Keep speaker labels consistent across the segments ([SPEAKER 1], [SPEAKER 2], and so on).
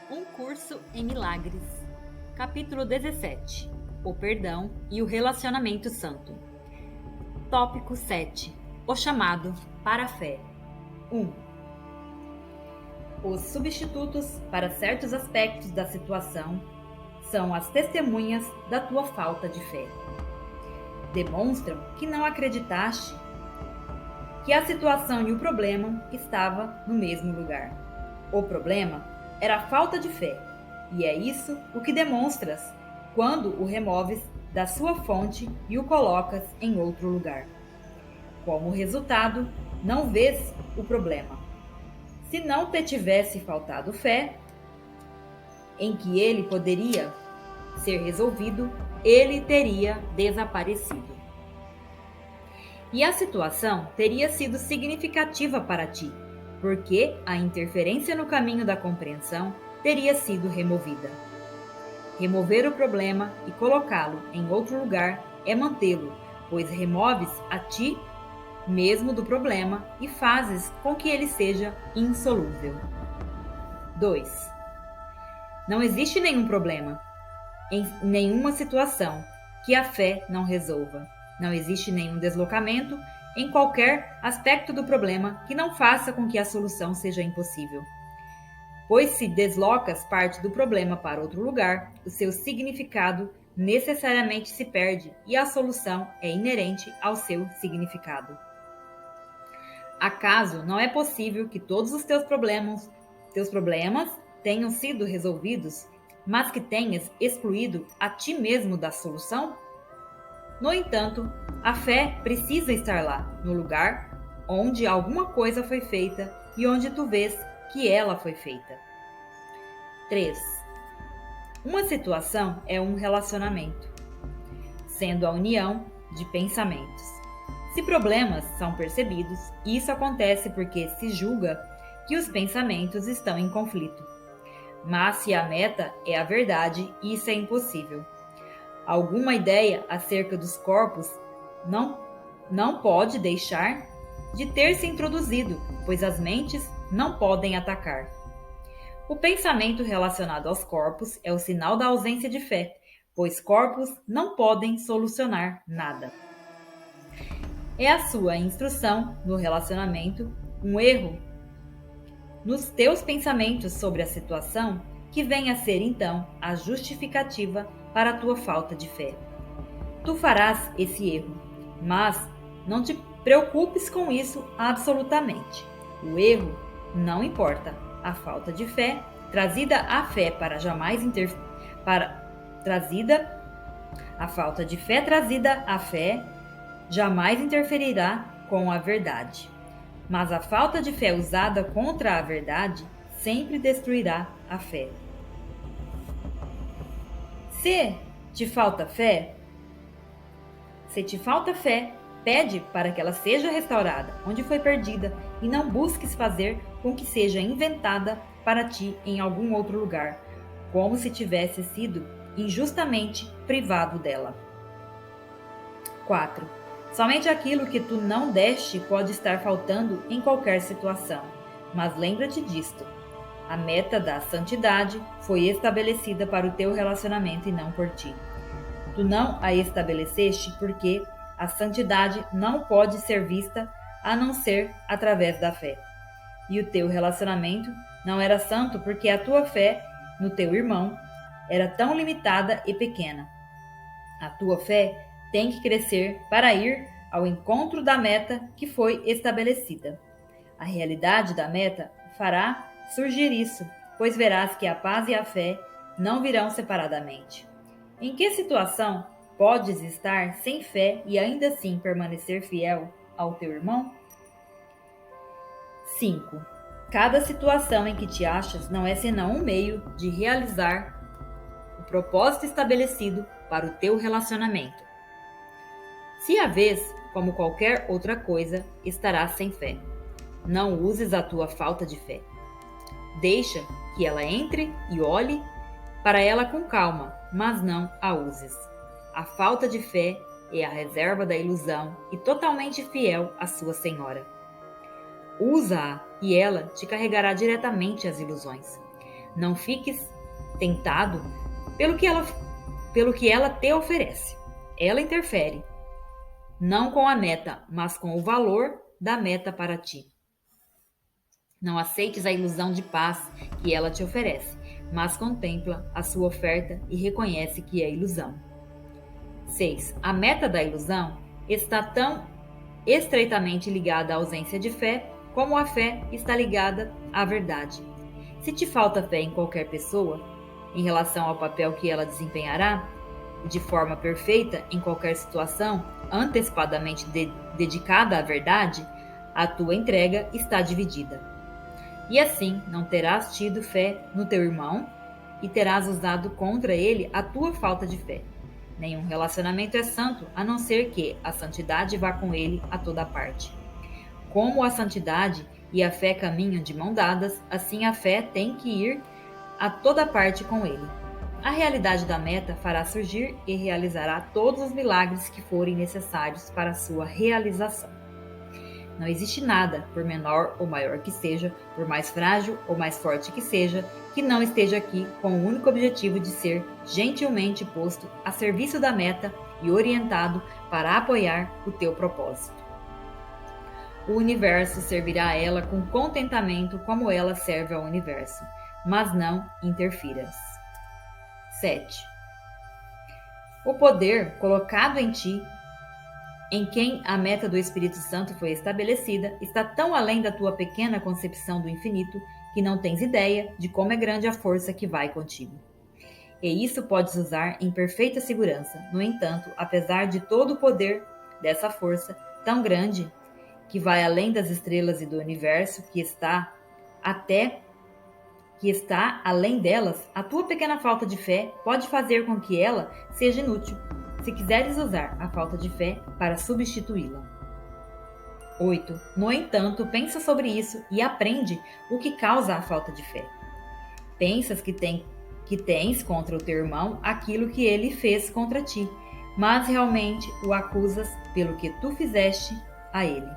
[SPEAKER 1] Um curso em milagres. Capítulo 17. O perdão e o relacionamento santo. Tópico 7. O chamado para a fé. 1. Os substitutos para certos aspectos da situação são as testemunhas da tua falta de fé. Demonstram que não acreditaste que a situação e o problema estavam no mesmo lugar. O problema era a falta de fé, e é isso o que demonstras quando o removes da sua fonte e o colocas em outro lugar. Como resultado, não vês o problema. Se não te tivesse faltado fé em que ele poderia ser resolvido, ele teria desaparecido. E a situação teria sido significativa para ti, porque a interferência no caminho da compreensão teria sido removida. Remover o problema e colocá-lo em outro lugar é mantê-lo, pois removes a ti mesmo do problema e fazes com que ele seja insolúvel. 2. Não existe nenhum problema, em nenhuma situação, que a fé não resolva. Não existe nenhum deslocamento em qualquer aspecto do problema que não faça com que a solução seja impossível. Pois se deslocas parte do problema para outro lugar, o seu significado necessariamente se perde e a solução é inerente ao seu significado. Acaso não é possível que todos os teus problemas tenham sido resolvidos, mas que tenhas excluído a ti mesmo da solução? No entanto, a fé precisa estar lá, no lugar onde alguma coisa foi feita e onde tu vês que ela foi feita. 3. Uma situação é um relacionamento, sendo a união de pensamentos. Se problemas são percebidos, isso acontece porque se julga que os pensamentos estão em conflito. Mas se a meta é a verdade, isso é impossível. Alguma ideia acerca dos corpos não pode deixar de ter se introduzido, pois as mentes não podem atacar. O pensamento relacionado aos corpos é o sinal da ausência de fé, pois corpos não podem solucionar nada. É a sua instrução no relacionamento um erro nos teus pensamentos sobre a situação que vem a ser então a justificativa para a tua falta de fé. Tu farás esse erro, mas não te preocupes com isso absolutamente. O erro não importa. A falta de fé, trazida à fé para jamais a falta de fé trazida à fé jamais interferirá com a verdade. Mas a falta de fé usada contra a verdade sempre destruirá a fé. Se te falta fé, pede para que ela seja restaurada onde foi perdida e não busques fazer com que seja inventada para ti em algum outro lugar, como se tivesse sido injustamente privado dela. 4. Somente aquilo que tu não deste pode estar faltando em qualquer situação, mas lembra-te disto. A meta da santidade foi estabelecida para o teu relacionamento e não por ti. Tu não a estabeleceste porque a santidade não pode ser vista a não ser através da fé. E o teu relacionamento não era santo porque a tua fé no teu irmão era tão limitada e pequena. A tua fé tem que crescer para ir ao encontro da meta que foi estabelecida. A realidade da meta fará surgir isso, pois verás que a paz e a fé não virão separadamente. Em que situação podes estar sem fé e ainda assim permanecer fiel ao teu irmão? 5. Cada situação em que te achas não é senão um meio de realizar o propósito estabelecido para o teu relacionamento. Se a vês como qualquer outra coisa, estarás sem fé. Não uses a tua falta de fé. Deixa que ela entre e olhe para ela com calma, mas não a uses. A falta de fé é a reserva da ilusão e totalmente fiel à sua senhora. Usa-a e ela te carregará diretamente às ilusões. Não fiques tentado pelo que ela te oferece. Ela interfere, não com a meta, mas com o valor da meta para ti. Não aceites a ilusão de paz que ela te oferece, mas contempla a sua oferta e reconhece que é ilusão. 6. A meta da ilusão está tão estreitamente ligada à ausência de fé como a fé está ligada à verdade. Se te falta fé em qualquer pessoa, em relação ao papel que ela desempenhará, de forma perfeita em qualquer situação, antecipadamente dedicada à verdade, a tua entrega está dividida. E assim não terás tido fé no teu irmão e terás usado contra ele a tua falta de fé. Nenhum relacionamento é santo, a não ser que a santidade vá com ele a toda parte. Como a santidade e a fé caminham de mão dadas, assim a fé tem que ir a toda parte com ele. A realidade da meta fará surgir e realizará todos os milagres que forem necessários para a sua realização. Não existe nada, por menor ou maior que seja, por mais frágil ou mais forte que seja, que não esteja aqui com o único objetivo de ser gentilmente posto a serviço da meta e orientado para apoiar o teu propósito. O universo servirá a ela com contentamento como ela serve ao universo, mas não interfiras. 7. O poder colocado em ti, em quem a meta do Espírito Santo foi estabelecida, está tão além da tua pequena concepção do infinito que não tens ideia de como é grande a força que vai contigo. E isso podes usar em perfeita segurança. No entanto, apesar de todo o poder dessa força tão grande, que vai além das estrelas e do universo, que está além delas, a tua pequena falta de fé pode fazer com que ela seja inútil, se quiseres usar a falta de fé para substituí-la. 8. No entanto, pensa sobre isso e aprende o que causa a falta de fé. Pensas que tens contra o teu irmão aquilo que ele fez contra ti, mas realmente o acusas pelo que tu fizeste a ele.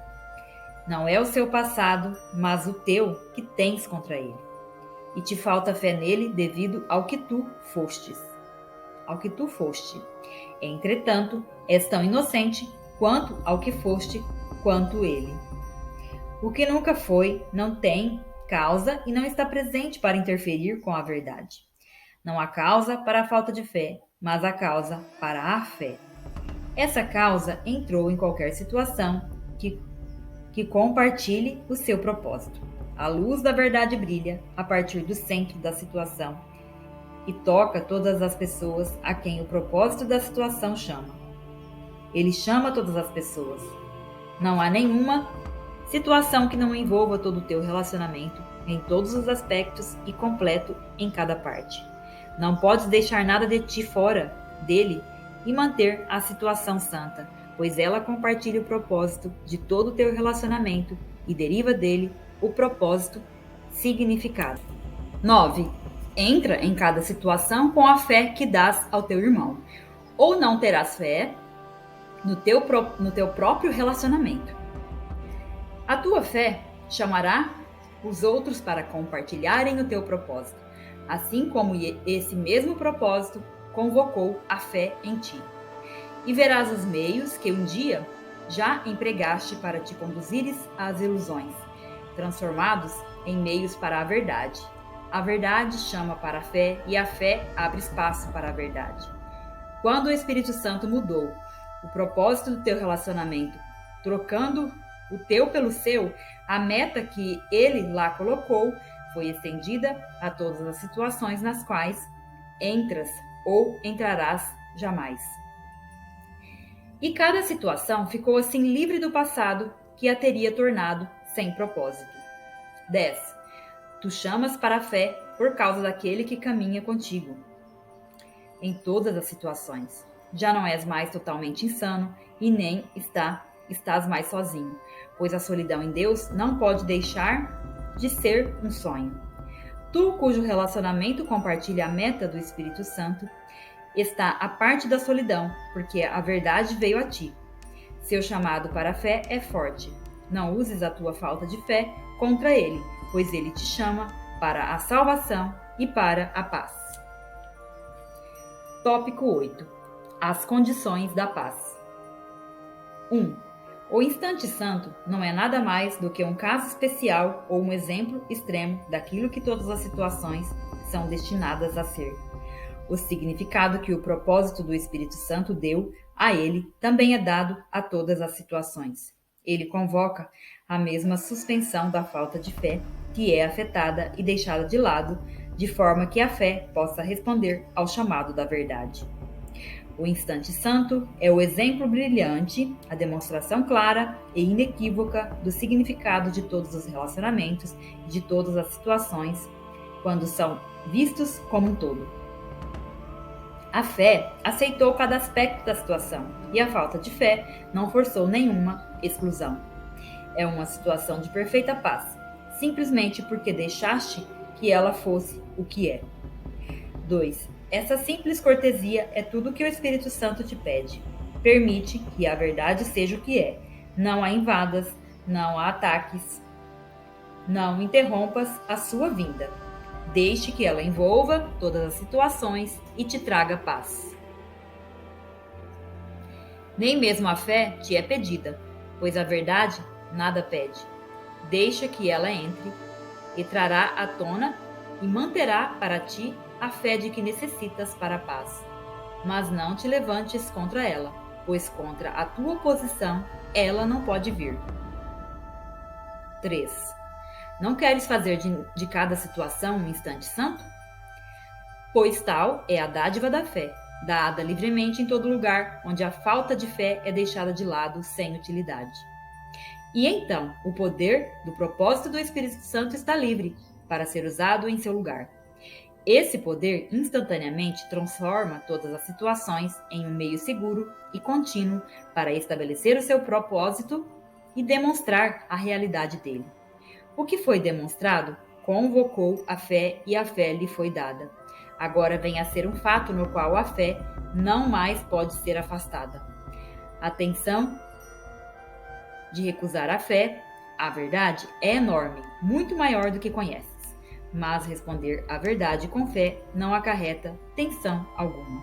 [SPEAKER 1] Não é o seu passado, mas o teu que tens contra ele. E te falta fé nele devido ao que tu foste. Entretanto, és tão inocente quanto ao que foste, quanto ele. O que nunca foi, não tem causa e não está presente para interferir com a verdade. Não há causa para a falta de fé, mas há causa para a fé. Essa causa entrou em qualquer situação que compartilhe o seu propósito. A luz da verdade brilha a partir do centro da situação e toca todas as pessoas a quem o propósito da situação chama. Ele chama todas as pessoas. Não há nenhuma situação que não envolva todo o teu relacionamento, em todos os aspectos e completo em cada parte. Não podes deixar nada de ti fora dele e manter a situação santa, pois ela compartilha o propósito de todo o teu relacionamento e deriva dele o propósito significado. 9. Entra em cada situação com a fé que dás ao teu irmão, ou não terás fé no teu próprio relacionamento. A tua fé chamará os outros para compartilharem o teu propósito, assim como esse mesmo propósito convocou a fé em ti. E verás os meios que um dia já empregaste para te conduzires às ilusões, transformados em meios para a verdade. A verdade chama para a fé e a fé abre espaço para a verdade. Quando o Espírito Santo mudou o propósito do teu relacionamento, trocando o teu pelo seu, a meta que ele lá colocou foi estendida a todas as situações nas quais entras ou entrarás jamais. E cada situação ficou assim livre do passado que a teria tornado sem propósito. 10. Tu chamas para a fé por causa daquele que caminha contigo em todas as situações. Já não és mais totalmente insano e nem estás mais sozinho, pois a solidão em Deus não pode deixar de ser um sonho. Tu, cujo relacionamento compartilha a meta do Espírito Santo, está à parte da solidão, porque a verdade veio a ti. Seu chamado para a fé é forte. Não uses a tua falta de fé contra ele, pois ele te chama para a salvação e para a paz. Tópico 8. As condições da paz. 1. O instante santo não é nada mais do que um caso especial ou um exemplo extremo daquilo que todas as situações são destinadas a ser. O significado que o propósito do Espírito Santo deu a ele também é dado a todas as situações. Ele convoca a mesma suspensão da falta de fé que é afetada e deixada de lado, de forma que a fé possa responder ao chamado da verdade. O instante santo é o exemplo brilhante, a demonstração clara e inequívoca do significado de todos os relacionamentos e de todas as situações, quando são vistos como um todo. A fé aceitou cada aspecto da situação e a falta de fé não forçou nenhuma exclusão. É uma situação de perfeita paz, simplesmente porque deixaste que ela fosse o que é. 2. Essa simples cortesia é tudo que o Espírito Santo te pede. Permite que a verdade seja o que é. Não a invadas, não a ataques, não interrompas a sua vinda. Deixe que ela envolva todas as situações e te traga paz. Nem mesmo a fé te é pedida, pois a verdade nada pede. Deixa que ela entre e trará à tona e manterá para ti a fé de que necessitas para a paz. Mas não te levantes contra ela, pois contra a tua oposição ela não pode vir. 3. Não queres fazer de cada situação um instante santo? Pois tal é a dádiva da fé, dada livremente em todo lugar onde a falta de fé é deixada de lado sem utilidade. E então, o poder do propósito do Espírito Santo está livre para ser usado em seu lugar. Esse poder instantaneamente transforma todas as situações em um meio seguro e contínuo para estabelecer o seu propósito e demonstrar a realidade dele. O que foi demonstrado convocou a fé e a fé lhe foi dada. Agora vem a ser um fato no qual a fé não mais pode ser afastada. A tensão de recusar a fé, a verdade, é enorme, muito maior do que conheces. Mas responder à verdade com fé não acarreta tensão alguma.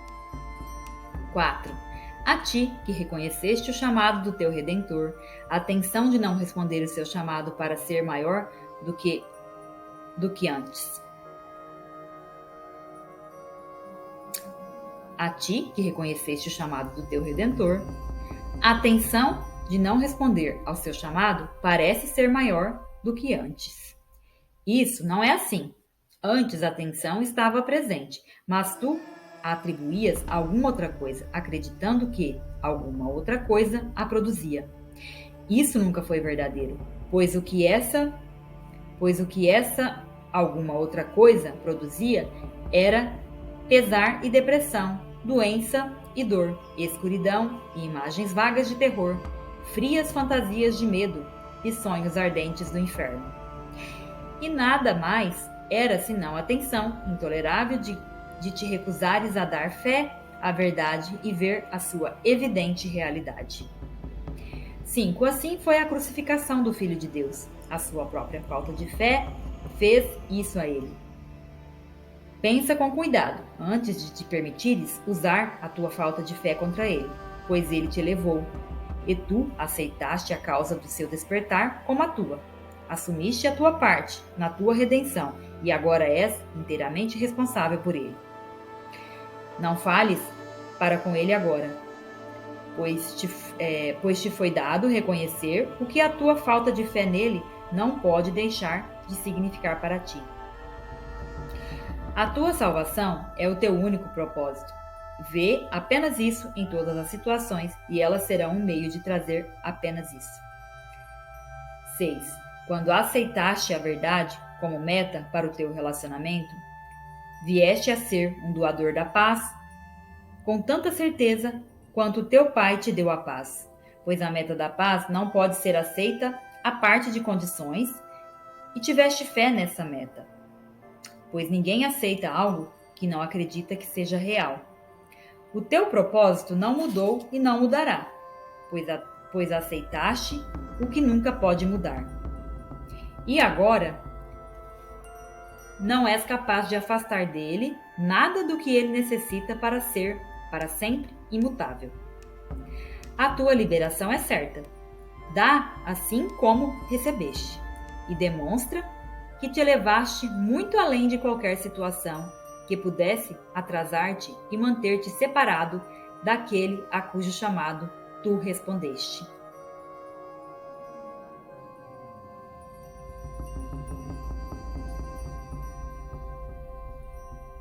[SPEAKER 1] 4. A ti, que reconheceste o chamado do teu Redentor, a tensão de não responder o seu chamado para ser maior do que antes. A ti, que reconheceste o chamado do teu Redentor, a tensão de não responder ao seu chamado parece ser maior do que antes. Isso não é assim. Antes a tensão estava presente, mas tu a atribuías a alguma outra coisa, acreditando que alguma outra coisa a produzia. Isso nunca foi verdadeiro, pois o que essa alguma outra coisa produzia era pesar e depressão, doença e dor, escuridão e imagens vagas de terror, frias fantasias de medo e sonhos ardentes do inferno. E nada mais era senão a tensão intolerável de te recusares a dar fé à verdade e ver a sua evidente realidade. 5. Assim foi a crucificação do Filho de Deus. A sua própria falta de fé fez isso a ele. Pensa com cuidado antes de te permitires usar a tua falta de fé contra ele, pois ele te elevou, e tu aceitaste a causa do seu despertar como a tua. Assumiste a tua parte na tua redenção e agora és inteiramente responsável por ele. Não fales para com ele agora, pois te foi dado reconhecer o que a tua falta de fé nele não pode deixar de significar para ti. A tua salvação é o teu único propósito. Vê apenas isso em todas as situações e elas serão um meio de trazer apenas isso. 6. Quando aceitaste a verdade como meta para o teu relacionamento, vieste a ser um doador da paz, com tanta certeza quanto o teu Pai te deu a paz, pois a meta da paz não pode ser aceita a parte de condições, e tiveste fé nessa meta, pois ninguém aceita algo que não acredita que seja real. O teu propósito não mudou e não mudará, pois aceitaste o que nunca pode mudar. E agora, não és capaz de afastar dele nada do que ele necessita para ser, para sempre, imutável. A tua liberação é certa. Dá assim como recebeste, e demonstra que te elevaste muito além de qualquer situação que pudesse atrasar-te e manter-te separado daquele a cujo chamado tu respondeste.